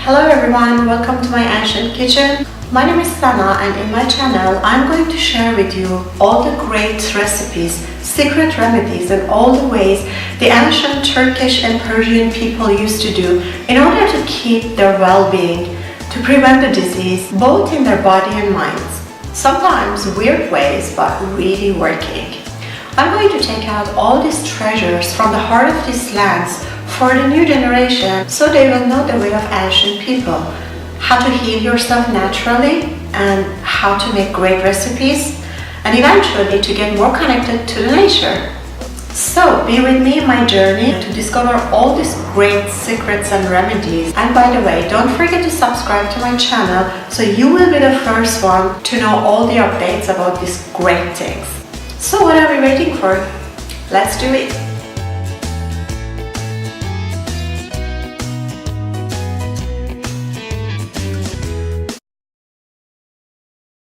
Hello everyone, welcome to my ancient kitchen. My name is Sana and in my channel I'm going to share with you all the great recipes, secret remedies and all the ways the ancient Turkish and Persian people used to do in order to keep their well-being, to prevent the disease both in their body and minds. Sometimes weird ways but really working. I'm going to take out all these treasures from the heart of these lands for the new generation so they will know the way of ancient people, how to heal yourself naturally and how to make great recipes and eventually to get more connected to the nature. So be with me in my journey to discover all these great secrets and remedies. And by the way, don't forget to subscribe to my channel so you will be the first one to know all the updates about these great things. So what are we waiting for? Let's do it!